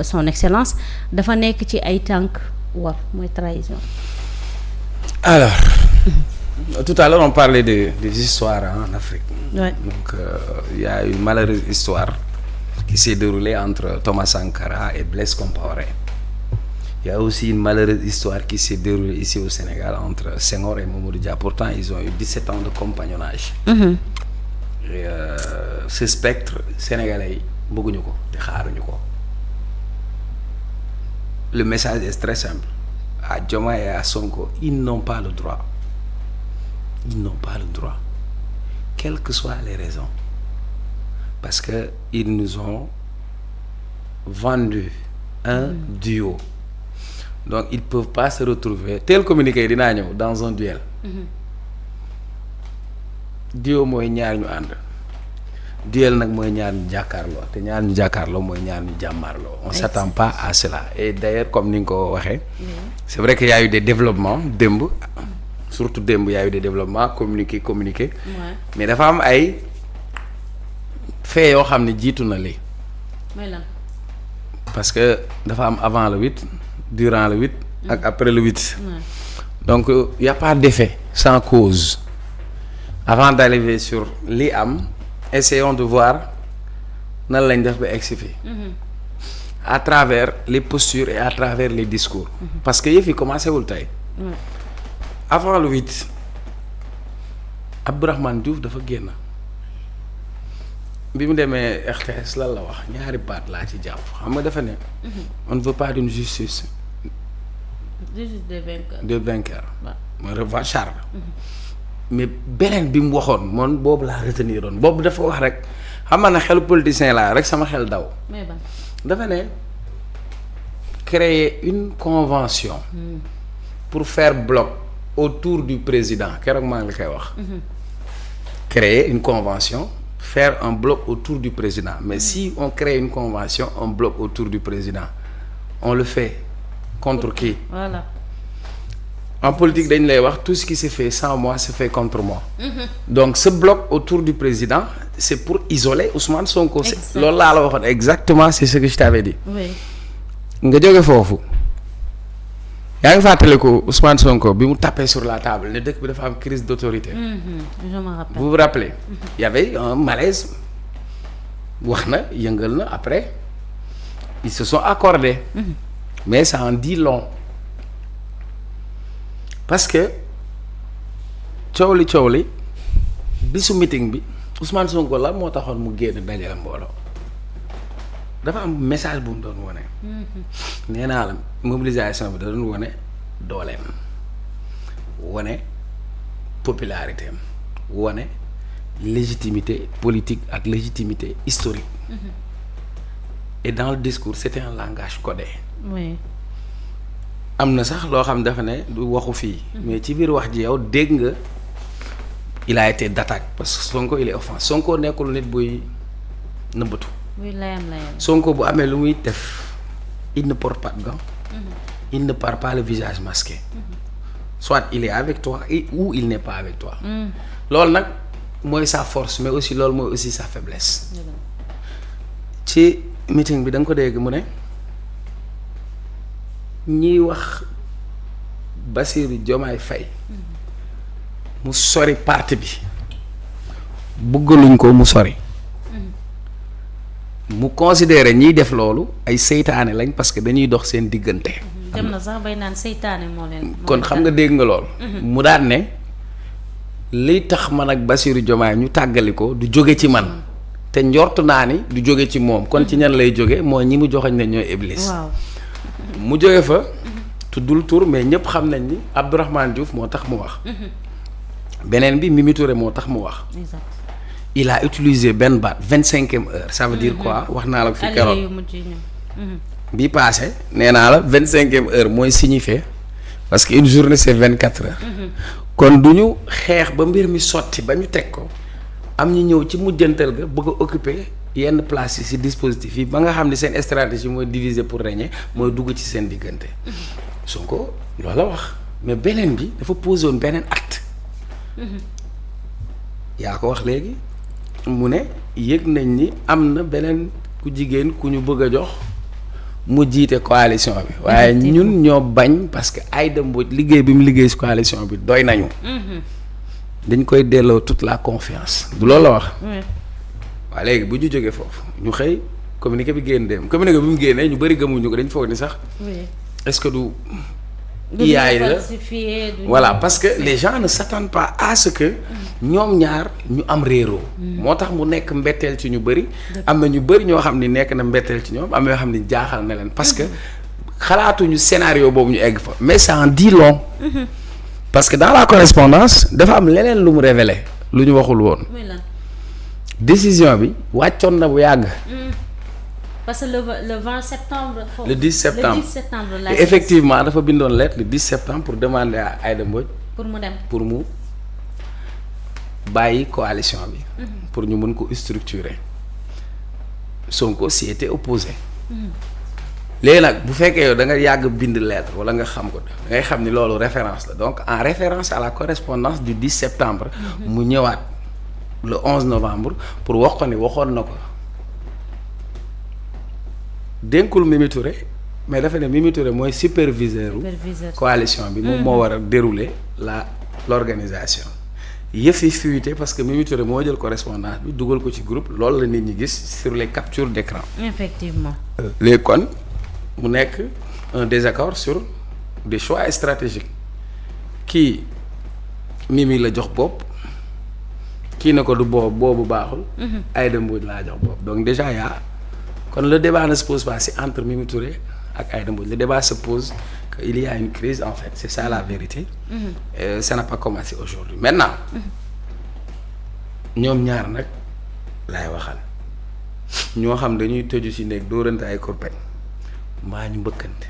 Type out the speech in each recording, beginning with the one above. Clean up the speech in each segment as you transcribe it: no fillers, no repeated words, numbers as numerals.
son excellence dafa nekk ci ay tànk war mooy trahison. Alors, tout à l'heure on parlait des histoires en Afrique. Ouais. Donc il y a une malheureuse histoire qui s'est déroulée entre Thomas Sankara et Blaise Compaoré. Il y a aussi une malheureuse histoire qui s'est déroulée ici au Sénégal entre Senghor et Mamadou Dia. Pourtant ils ont eu 17 ans de compagnonnage. Et ce spectre sénégalais yi bëgguñu ko te xaaruñu ko. Le message est très simple. À Diomaye et à Sonko, ils n'ont pas le droit. Ils n'ont pas le droit. Quelles que soient les raisons. Parce que ils nous ont vendu un duo. Donc ils ne peuvent pas se retrouver. Tel communiqué dinaa ñëw dans un duel. Duo mooy ñaar ñu ànd. Duel nag mooy ñaar ñu jàkkaarloo te ñaar ñu jàkkaarloo mooy ñaar ñu jàmmaarloo. On s'attend pas à cela. Et d'ailleurs comme ni nga ko waxee. C'est vrai qu'il y a eu des développements démb. Surtout démb il y a eu des développements communiqué. Ouais. Mais dafa am ay faits yoo xam ne jiitu na lii. mooy lan. Parce que dafa am avant le 8, durant le 8 ak après le 8. Ouais. Donc il y a pas d'effet sans cause. Avant d'arriver sur li am. Essayons de voir nan lañ def ba egsi fii à travers les postures et à travers les discours. Parce que yëf yi commencé wul tey. Avant le 8 Abdourahmane Diouf dafa génn bi mu demee RTS lan la wax ñaari baat laa ci jàpp xam nga dafa ne. On ne veut pas d'une justice. Justice de vainqueur. mooy revanchard. Mais beneen bi mu waxoon man boobu laa retenir doon boobu dafa wax rek xam nga ne xelu politicien laa rek sama xel daw. dafa ne créer une convention. Pour faire bloc autour du président keroog maa ngi koy wax. Créer une convention faire un bloc autour du président mais si on crée une convention un bloc autour du président on le fait contre qui? Voilà. En politique dañ lay wax tout ce qui se fait sans moi se fait contre moi. Donc ce bloc autour du président c'est pour isoler Ousmane Sonko. Loolu laa la waxoon exactement c'est ce que je t'avais dit. Oui. Nga jóge foofu yaa ngi fàttaliku Ousmane Sonko bi mu tapé sur la table ne dëkk bi dafa am crise d'autorité. Je me rappelle. Vous vous rappelez. Il y avait un malaise wax na yëngal na après ils se sont accordés. Mais ça en dit long. Parce que coow li bisu meeting bi Ousmane Sonko la moo taxoon mu génn dajale mbooloo dafa am message bu mu doon wane. Nee naa la mobilisation bi da doon wane dooleem wane popularité am wane légitimité politique ak légitimité historique. Et dans le discours c'était un langage codé. Oui. Am na sax loo xam dafa ne du waxu fii. Mais ci biir wax ji yow dégg nga il a été d'attaque parce que Sonko il est offensé Sonko nekkul nit buy nëbbatu. buy layam. Sonko bu amee lu muy def il ne porte pas de gants. Il ne part pas le visage masqué. Soit il est avec toi ou il n'est pas avec toi. Loolu nag mooy sa force mais aussi loolu mooy aussi sa faiblesse. Ci meeting bi da nga ko dégg mu ne. ñiy wax Bassirou Diomaye Faye mu sori parti bi bëggaluñ ko mu sori mu considérer ñiy def loolu ay seytaane lañ parce que dañuy dox seen diggante. dem na sax bay naan seytaane moo leen. kon xam nga dégg nga lool. mu daan ne liy tax man ak Bassirou Diomaye ñu tàggali ko du jóge ci man te njort naa ni du jóge ci moom kon ci ñan lay jóge mooy ñi mu joxañ ne ñooy iblis. Waaw. Mu jóge fa tuddul tur mais ñëpp xam nañ ni Abdourahmane Diouf moo tax mu wax. Beneen bi Mimi Touré moo tax mu wax. Exact. Il a utilisé benn baat 25e heure ça veut dire quoi wax naa la fi keroog bi passé nee naa la 25e heure mooy signifier parce que une journée c'est 24 heures. Kon du ñu xeex ba mbir mi sotti ba ñu teg ko am ñu ñëw ci mujjantal ga bëgg a occuper yenn place yi ci dispositif yi ba nga xam ne seen stratégie mooy diviser pour régner mooy dugg ci seen diggante. Sonko loolu la wax mais beneen bi dafa posé woon beneen acte. yaa ko wax léegi mu ne yëg nañ ni am na beneen ku jigéen ku ñu bëgg a jox mu jiite coalition bi waaye ñun ñoo bañ parce que Aïda Mbodj liggéey bi mu liggéey ci coalition bi doy nañu. dañ koy delloo toute la confiance du loolu la wax. waaw léegi bu ñu jógee foofu ñu xëy communiqué bi génn dem communiqué bi mu génnee ñu bëri gëmuñu ko dañ foog ni sax. est-ce que du. yaay la voilà parce que les gens ne s'attendent pas à ce que ñoom ñaar ñu am réeroo. moo tax mu nekk mbetteel ci ñu bëri. am na ñu bëri ñoo xam ni nekk na mbetteel ci ñoom am na yoo xam ni jaaxal na leen parce que xalaatuñu scénario boobu ñu egg fa mais ça en dit long. parce que dans la correspondance dafa am leneen lu mu révélé lu ñu waxul woon. décision bi wàccoon na bu yàgg. parce que le 20 septembre. le 10 septembre le 10 septembre et effectivement dafa bindoon lettre le 10 septembre pour demander à Aïda Mbodj. pour mu dem pour mu bàyyi coalition bi. pour ñu mën ko structurer. Sonko s'y était opposé. léegi nag bu fekkee yow da nga yàgg bind lettre wala nga xam ko da ngay xam ni loolu référence la donc en référence à la correspondance du 10 septembre. mu ñëwaat le 11 novembre pour wax ko ni waxoon na ko. dénkul Mimi Touré mais dafa ne Mimi Touré mooy superviseur coalition bi moom moo war a dérouler l'organisation yëf yi fuité parce que Mimi Touré moo jël correspondance bi dugal ko ci groupe loolu la nit ñi gis sur les captures d'écran. Effectivement. léegi kon mu nekk un désaccord sur des choix stratégiques kii Mimi la jox bopp kii na ko du boobu baaxul. Aïda Mbodj laa jox bopp donc déjà yaa kon le débat ne se pose pas c'est entre Mimi Touré ak Aïda Mbodj le débat se pose que il y a une crise en fait c'est ça la vérité. Ça n'a pas commencé aujourd'hui maintenant. ñoom ñaar nag laay waxal ñoo xam dañuy tëju ci néeg dóorante ay kurpeñ mbaa ñu mbëkkante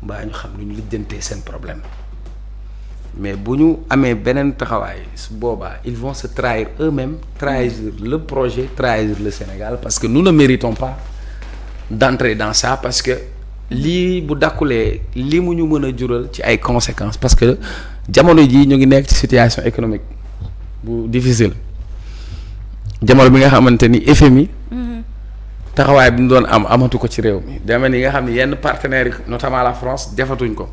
mbaa ñu xam lu ñu lijjantee seen problème mais bu ñu amee beneen taxawaay su boobaa ils vont se trahir eux-mêmes trahir le projet trahir le Sénégal parce que nous ne méritons pas d'entrer dans ça parce que lii bu dakkulee li mu ñu mën a jural ci ay conséquences parce que jamono jii ñu ngi nekk ci situation économique bu difficile jamono bi nga xamante ni FMI taxawaay bi ñu doon am amatu ko ci réew mi jamono yi nga xam ne yenn partenaires yi notamment la France defatuñ ko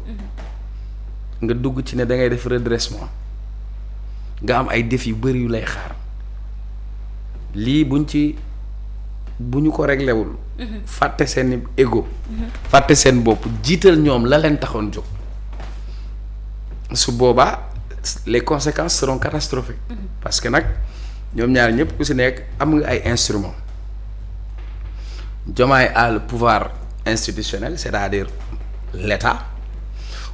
nga dugg ci ne da ngay def redressement nga am ay défis yu bëri yu lay xaar lii bu ñu ko réglé wul fàtte seen ego fàtte seen bopp jiital ñoom la leen taxoon jóg su boobaa les conséquences seront catastrophiques parce que nag ñoom ñaar ñëpp ku si nekk am nga ay instruments Diomaye a le pouvoir institutionnel c'est-à-dire l'État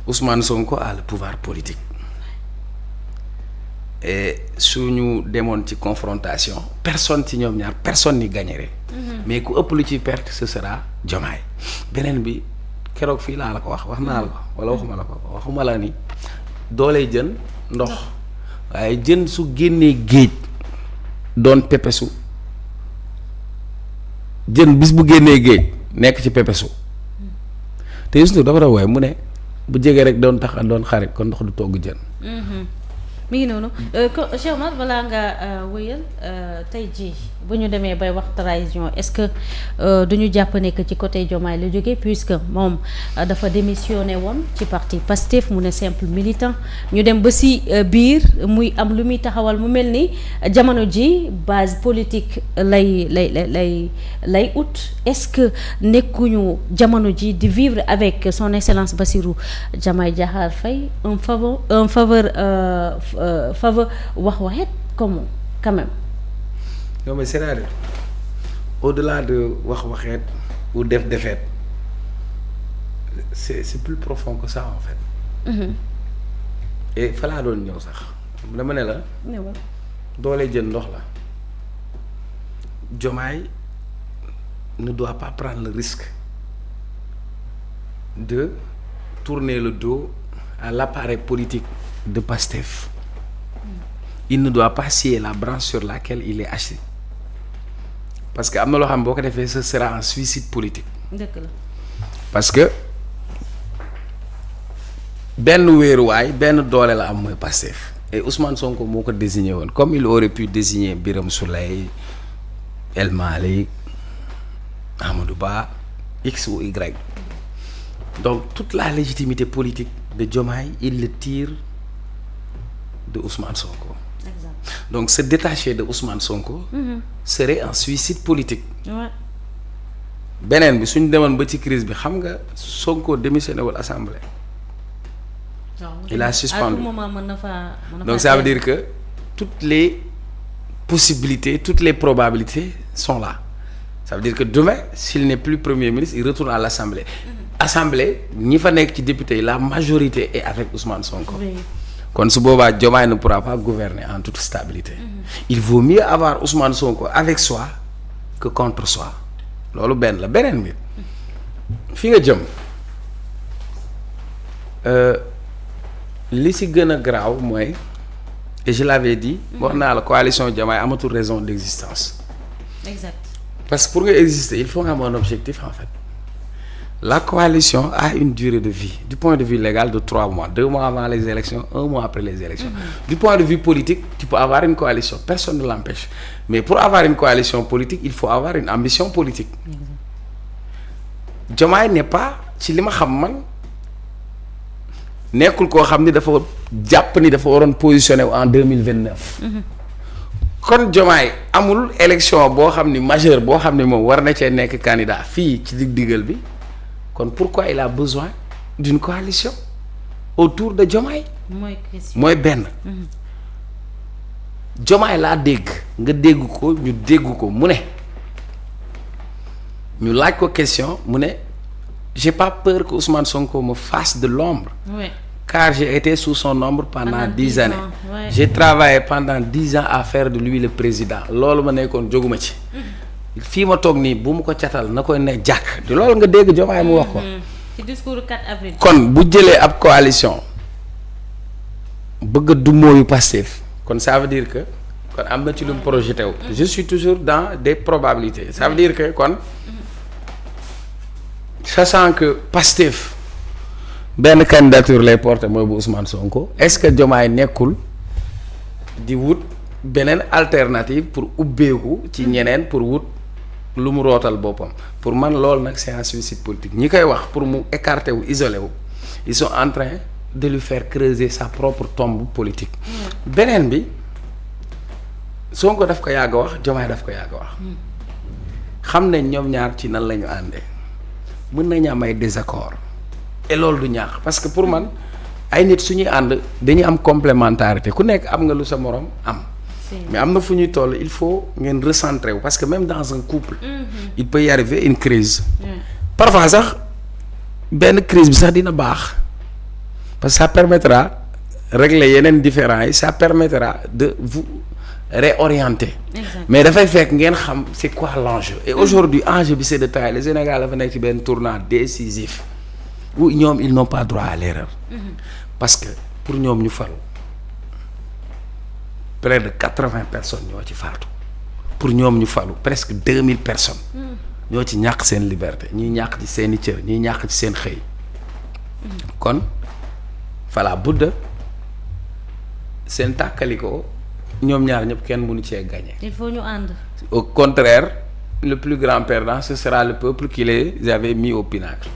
Ousmane Sonko a le pouvoir politique et su ñu demoon ci confrontation personne ci ñoom ñaar personne n'y gagnerait mais ku ëpp lu ci perte ce sera Diomaye beneen bi keroog fii laa la ko wax naa la ko wala waxuma la ni doolee jën ndox waaye jën su génnee géej doon pepesu jën bis bu génnee géej nekk ci pepesu te Youssou Ndour dafa waaye mu ne bu jege rek doon xarit kon ndox du togg jën. mi ngi noonu Cheikh Omar balaa nga wëyal tey jii bu ñu demee bay wax trahison est-ce que duñu jàpp ne que ci côté Diomaye la jógee puisque moom dafa démissionné woon ci parti Pastef mu ne simple militant ñu dem ba si biir muy am lu muy taxawal mu mel ni jamono ji base politique lay ut est-ce que nekkuñu jamono ji di vivre avec son excellence Bassirou Diomaye Diakhar Faye un faveur wax waxet comment quand même. non mais c'est-à-dire au-delà de wax waxeet ou def defeet c'est plus profond que ça en fait. et fa laa doon ñëw sax dama ne la. doole jën ndox la. Diomaye ne doit pas prendre le risque de tourner le dos à l'appareil politique de Pastef. Il ne doit pas scier la branche sur laquelle il est assis parce que am na loo xam boo ko defee ce sera un suicide politique. dëgg la parce que benn wéeruwaay benn doole la am mooy Pastef et Ousmane Sonko moo ko désigné woon comme il aurait pu désigner Birame Souleye El Malick Amadou Ba X ou Y donc toute la légitimité politique de Diomaye il le tire de Ousmane Sonko. Exact. Donc se détacher de Ousmane Sonko. Serait un suicide politique. Ouais. beneen bi suñ demoon ba ci crise bi xam nga Sonko démissionné wul assemblée. il a suspendu à tout moment mën na faa donc ça veut dire que toutes les possibilités toutes les probabilités sont là ça veut dire que demain s'il n'est plus premier ministre il retourne à l'assemblée. Assemblée ñi fa nekk ci député yi la majorité est avec Ousmane Sonko. Oui. kon su boobaa Diomaye ne pourra pas gouverner en toute stabilité. Il vaut mieux avoir Ousmane Sonko avec soi que contre soi loolu benn la beneen bi fi nga jëm li si gën a garaaw mooy et je l'avais dit. wax naa la coalition Diomaye amatul raison d'existence. Exact. parce que pour nga exister il faut nga am un objectif en fait. La coalition a une durée de vie du point de vue légal de 3 mois 2 mois avant les élections 1 mois après les élections. Du point de vue politique tu peux avoir une coalition personne ne l'empêche mais pour avoir une coalition politique il faut avoir une ambition politique. Diomaye n'est pas ci li ma xam man nekkul koo xam ni dafa jàpp ni dafa waroon positionné wu en 2029. kon Diomaye amul élection boo xam ni majeure boo xam ni moom war na cee nekk candidat fii ci diggal bi. kon pourquoi il a besoin d'une coalition autour de Diomaye. mooy benn. Diomaye laa dégg nga dégg ko ñu dégg ko mu ne ñu laaj ko question mu ne j'ai pas peur que Ousmane Sonko me fasse de l'ombre. Oui. Car j'ai été sous son ombre pendant 10 années. Ouais. J'ai travaillé pendant 10 ans à faire de lui le président loolu ma nekkoon jóguma ci. fii ma toog nii bu mu ko catal na koy ne jàkk di loolu nga dégg Diomaye mu wax ko. ci discours 4 avril. kon bu jëlee ab coalition bëgg a dumóoyu Pastef kon ça veut dire que kon am na ci lu mu projeté wu. je suis toujours dans des probabilités ça veut dire que kon sachant que Pastef benn candidature lay porter mooy bu Ousmane Sonko est-ce que Diomaye nekkul di wut beneen alternative pour ubbeeku ci ñeneen pour wut. lu mu rootal boppam pour man loolu nag c'est un suicide politique ñi koy wax pour mu écarter wu isolé wu ils sont en train de lui faire creuser sa propre tombe politique. beneen bi Sonko daf ko yàgg a wax Diomaye daf ko yàgg a wax. xam ne ñoom ñaar ci nan la ñu àndee mën nañu am ay désaccord et loolu du ñaax parce que pour man ay nit suñuy ànd dañuy am complémentarité ku nekk am nga lu sa moroom am. mais am na fu ñuy toll il faut ngeen recentrer wu parce que même dans un couple. Il peut y arriver une crise. Parfois sax benn crise bi sax dina baax parce que ça permettra régler yeneen différends yi ça permettra de vous réorienter. Mais dafay fekk ngeen xam c'est quoi l'enjeu et aujourd'hui enjeu bi c'est de taille le Sénégal dafa nekk ci benn tournant décisif où ñoom ils n'ont pas droit à l'erreur. Parce que pour ñoom ñu falu près de 80 personnes ñoo ci faatu pour ñoom ñu falu presque 2000 personnes ñoo ci ñàkk seen liberté ñuy ñàkk ci seeni cër ñuy ñàkk ci seen xëy kon fala budda seen tàkkalikoo ñoom ñaar ñëpp kenn mënu cee gagner. Il faut ñu ànd. Au contraire le plus grand perdant ce sera le peuple qui les avait mis au pinacle.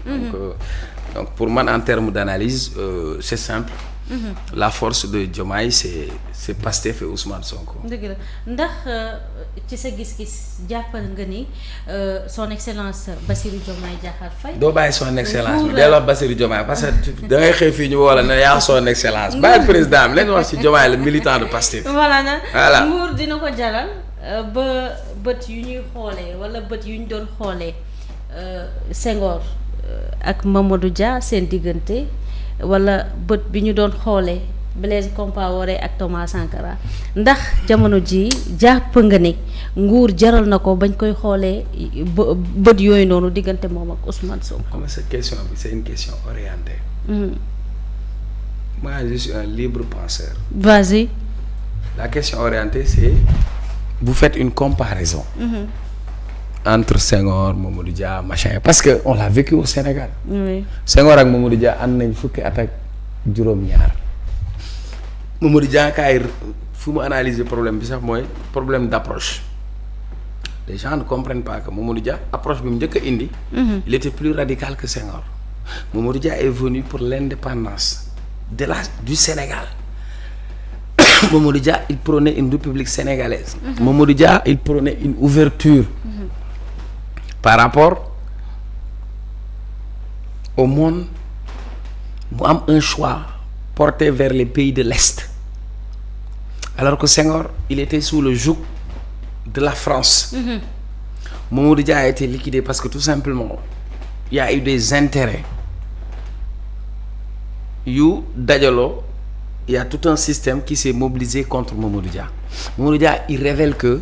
Donc pour man en termes d'analyse c'est simple. La force de Diomaye c'est Pastef et Ousmane Sonko. dëgg la ndax ci sa gis-gis jàppal nga ni son excellence Bassirou Diomaye Diakhar Faye. doo bàyyi son excellence bi delloo Bassirou Diomaye parce que da ngay xëy fii ñu woo la ne yaa son excellence bàyyi président bi leen wax ci Diomaye le militant de Pastef. voilà nguur dina ko jaral ba bët yu ñuy xoolee wala bët yu ñu doon xoolee Senghor ak Mamadou Dia seen diggante. wala bët bi ñu doon xoolee Blaise Compaoré ak Thomas Sankara ndax jamono ji jàpp nga ne nguur jaral na ko bañ koy xoolee bët yooyu noonu diggante moom ak Ousmane Sonko. xam nga cette question bi c'est une question orientée. Moi je suis un libre penseur. Vas-y. La question orientée c'est vous faites une comparaison. Entre Senghor Mamadou Dia machin parce que on l'a vécu au Sénégal. Oui. Senghor ak Mamadou Dia ànd nañ fukki at ak juróom-ñaar Mamadou Dia kaay fu mu analyser problème bi sax mooy problème d'approche. Les gens ne comprennent pas que Mamadou Dia approche bi mu njëkk a indi. Il était plus radical que Senghor Mamadou Dia est venu pour l'indépendance du Sénégal. Mamadou Dia il prônait une république sénégalaise. Mamadou Dia il prônait une ouverture par rapport au monde, mu am un choix porté vers les pays de l'Est, alors que Senghor il était sous le joug de la France. Mamadou Dia a été liquidé parce que tout simplement il y a eu des intérêts yu dajaloo. Il y a tout un système qui s'est mobilisé contre Mamadou Dia. Mamadou Dia il révèle que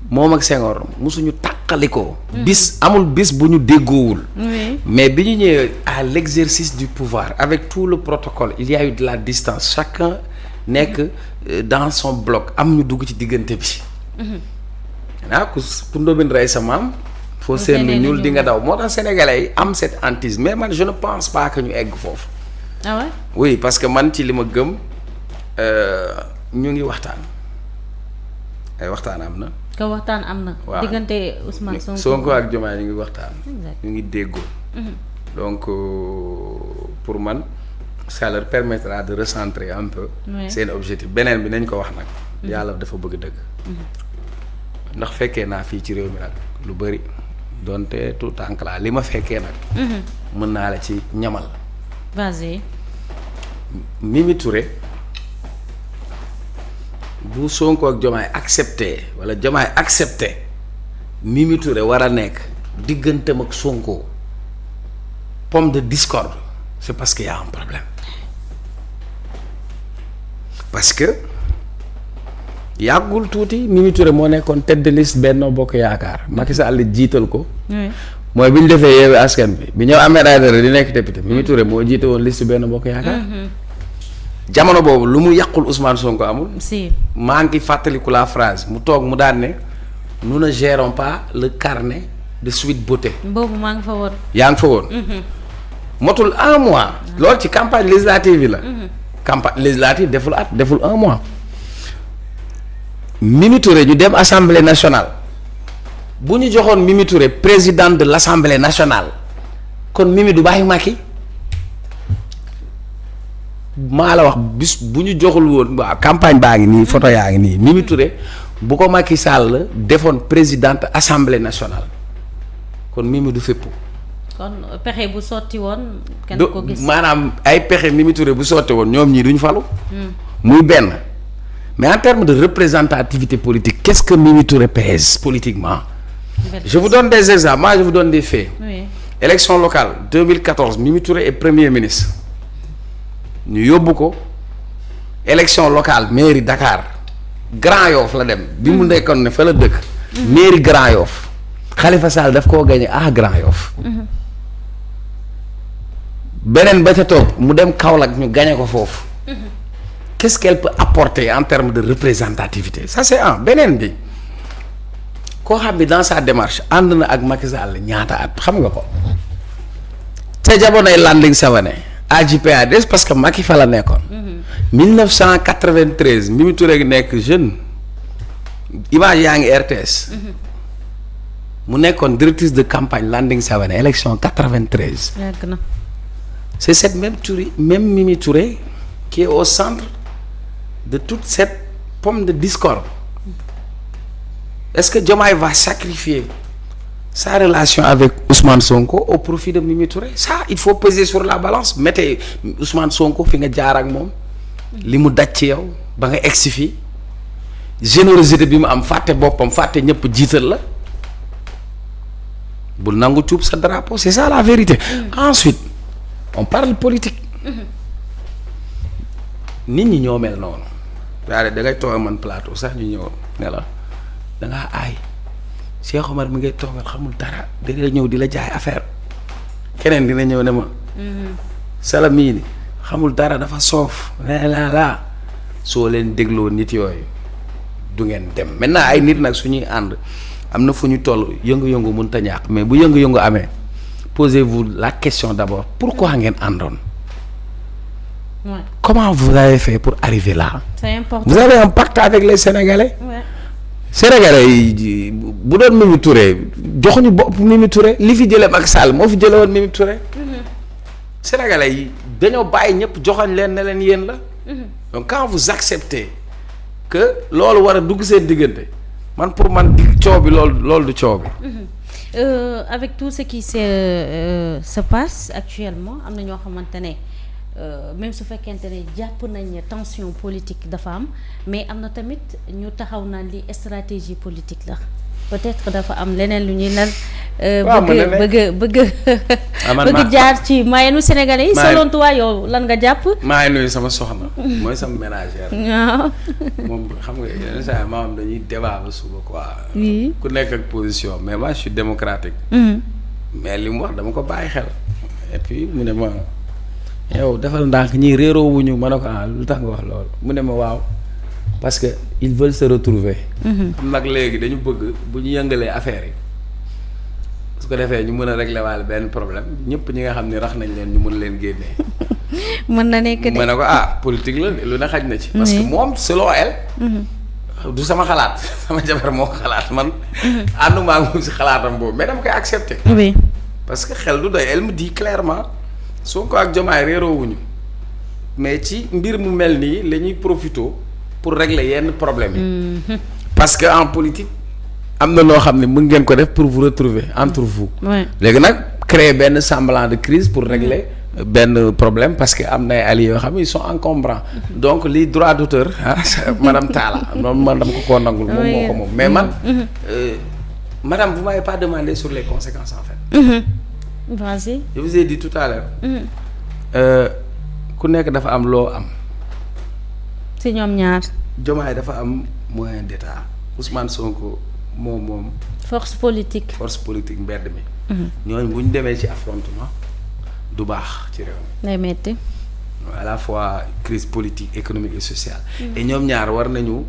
moom ak Senghor musuñu tàqalikoo. amul bis bu ñu déggoowul. mais bi ñu ñëwee à l'exercice du pouvoir avec tout le protocole il y a eu de la distance chacun nekk dans son bloc am ñu dugg ci diggante bi. ku ndóobin rey sa maam. foo seen lu ñuul di nga daw moo tax sénégalais yi am cette hantise mais man je ne pense pas que ñu egg foofu. ah ouais? Oui parce que man ci li ma gëm ñu ngi waxtaan ay waxtaan am na. ka waxtaan am na. waaw diggante Ousmane Sonko ak Diomaye ñu ngi waxtaan. ñu ngi déggoo. donc pour man ça leur permettra de recentrer un peu. seen objectif beneen bi nañ ko wax nag. yàlla dafa bëgg dëgg. ndax fekkee naa fii ci réew mi nag lu bëri donte tout tànk laa li ma fekkee nag. mën naa la ci ñamal. vas-y. Mimi Touré bu Sonko ak Diomaye accepté wala Diomaye accepté Mimi Touré war a nekk digganteem ak Sonko pomme de discorde c'est parce qu'il y a un problème parce que yàggul tuuti Mimi Touré moo nekkoon tête de liste Benno Bokk Yaakaar Macky Sall jiital ko. mooy bi ñu defee Yewwi Askan bi ñëw Ahmed Aïdara di nekk député Mimi Touré moo jiite woon liste Benno Bokk Yaakaar. jamono boobu lu mu yàqul Ousmane Sonko amul. si maa ngi fàttaliku la phrase mu toog mu daan ne nous ne gérons pas le carnet de Sweet Beauté. boobu maa ngi fa woon. yaa ngi fa woon. motul un mois. loolu ci campagne législative yi la. campagne législative deful un mois. Mimi Touré ñu dem assemblée nationale. bu ñu joxoon Mimi Touré président de l'Assemblée nationale kon Mimi du bàyyi Macky maa la wax bis bu ñu joxul woon waaw campagne baa ngi nii photo yaa ngi nii Mimi Touré bu ko Macky Sall defoon présidente Assemblée nationale kon Mimi du fépp. kon pexe bu sotti woon. kenn ko gis maanaam ay pexe Mimi Touré bu sotti woon ñoom ñii duñ falu. muy benn mais en termes de représentativité politique qu'est-ce que Mimi Touré pèse politiquement. Je vous donne des exemples, moi je vous donne des faits. Oui. Élection locale 2014 Mimi Touré est premier ministre ñu yóbbu ko élection locale mairie Dakar Grand Yoff la dem bi mu nekkoon ne fa la dëkk. mairie Grand Yoff Khalifa Sall daf koo gagné Grand Yoff. beneen ba ca toog mu dem Kaolack ñu gagné ko foofu. Qu'est-ce qu'elle peut apporter en termes de représentativité ça c'est un beneen bi. koo xam ni dans sa démarche ànd na ak Macky Sall ñaata at xam nga ko ca jamonoy Landing Savané AJ/PADS parce que Macky fa la nekkoon. 1993 Mimi Touré gi nekk jeune image yaa ngi RTS. mu nekkoon directrice de campagne Landing Savané élection 93. yàgg na. c'est cette même Mimi Touré qui est au centre de toute cette pomme de discorde. Est-ce que Diomaye va sacrifier sa relation avec Ousmane Sonko au profit de Mimi Touré ça il faut peser sur la balance mettez Ousmane Sonko fi nga jaar ak moom li mu daj ci yow ba nga egsi fii générosité bi mu am fàtte boppam fàtte ñëpp jiital la bul nangu cuub sa drapeau c'est ça la vérité. Ensuite on parle politique. nit ñi ñoo mel noonu. da ngay toog man plateau sax ñu ñëw ne la. da ngaa aay Cheikh Omar mi ngay toogal xamul dara dina ñëw di la jaay affaire keneen dina ñëw ne ma. Salamini xamul dara dafa soof. laa soo leen dégloo nit yooyu du ngeen dem maintenant ay nit nag suñuy ànd am na fu ñu toll yëngu-yëngu mënut a ñàkk mais bu yëngu-yëngu amee posez-vous la question d'abord pourquoi ngeen àndoon. Ouais. Comment vous avez fait pour arriver là. C'est important. Vous avez un pacte avec les Sénégalais. Ouais. Sénégalais yi bu doon Mimi Touré joxuñu bopp Mimi Touré li fi jëlee Macky Sall moo fi jëlee woon Mimi Touré. sénégalais yi dañoo bàyyi ñëpp joxoñ leen ne leen yéen la. donc quand vous acceptez que loolu war a dugg seen diggante man pour man coow bi loolu du coow bi. Avec tout ce qui se passe actuellement am na ñoo xamante ne même su fekkente ne jàpp nañ ne tension politique dafa am mais am na tamit ñu taxaw naan li stratégie politique la peut-être dafa am leneen lu ñuy lan. bëgg jaar ci maayanu Sénégalais yi. selon toi yow lan nga jàpp. maa ngi nuyu sama soxna. mooy sama ménagère. waaw. moom xam nga yenn saa yi maanaam dañuy débat ba suba quoi. oui ku nekk ak position mais moi je suis démocratique. mais li mu wax dama ko bàyyi xel. et puis mu ne ma yow defal ndànk ñii réeroo wuñu ma ne ko lu tax nga wax loolu mu ne ma waaw parce que ils veulent se retrouver. xam nag léegi dañu bëgg bu ñu yëngalee affaire yi. su ko defee ñu mën a régler waale benn problème ñëpp ñi nga xam ne rax nañ leen ñu mën leen génnee. mën na nekk de. mën na ko politique la lu ne xaj na ci. parce que moom selon elle. du sama xalaat sama jabar moo xalaat man. ànduma ak moom si xalaatam boobu mais dama koy accepter. oui parce que xel du doy elle me dit clairement Sonko ak Diomaye réeroowuñu mais ci mbir mu mel nii la ñuy profité pour régler yenn problème yi. parce que en politique. am na noo xam ne mën ngeen ko def pour vous retrouver entre vous. léegi nag créer benn semblant de crise pour régler benn problème parce que am na ay alliés yoo xam ne ils sont encombrants. donc li droit d'auteur madame Talla noonu man dama ko nangul. moom moo ko moom mais man. madame vous m'avez pas demandé sur les conséquences en fait. vas-y. je vous ai dit tout à l'heure ku nekk dafa am loo am. si ñoom ñaar. Diomaye dafa am moyen d'état Ousmane Sonko. moom force politique mbedd mi. ñooñu bu ñu demee ci affrontement du baax ci réew mi. lay metti à la fois crise politique économique et sociale. et ñoom ñaar war nañu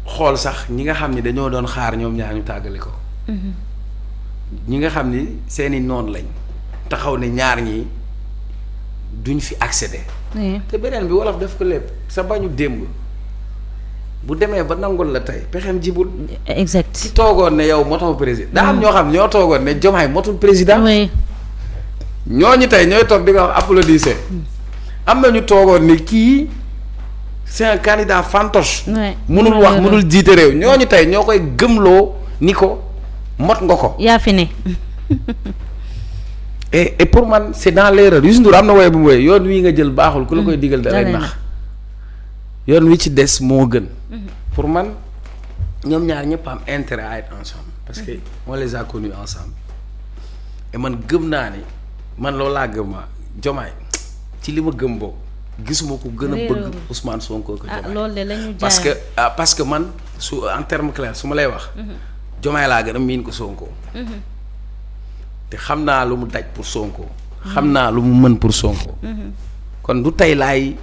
xool sax ñi nga xam ni dañoo doon xaar ñoom ñaar ñu tàggale ko. ñi nga xam ni seeni noon lañ taxaw ne ñaar ñi duñ fi accéder. te beneen bi wolof def ko lépp sa bañu démb. bu demee ba nangul la tey pexem jibul. exact ci toogoon ne yow motoo président. daa am ñoo xam ñoo toogoon ne Diomaye motul président. oui. ñooñu tey ñooy toog di nga wax applaudissé. am na ñu toogoon ni kii c'est un candidat fantoche. mënul wax mënul jiite réew ñooñu tey ñoo koy gëmloo ni ko mot nga ko. yaa fi ne. et pour man c'est dans l'erreur Youssou Ndour am na woy bu mu woy yoon wii nga jël baaxul ku la koy digal da lay nax. yoon wi ci des moo gën. pour man ñoom ñaar ñëpp am intérêt à être ensemble parce que on les a connus ensemble et man gëm naa ni man loolu laa gëm ma Diomaye ci li ma gëm boobu gisuma ko gën a bëgg Ousmane Sonko ko Diomaye. loolu de la ñu parce que man su en terme clair su ma lay wax. Diomaye laa gën a miin ko Sonko. te xam naa lu mu daj pour Sonko. xam naa lu mu mën pour Sonko. kon du tey laay.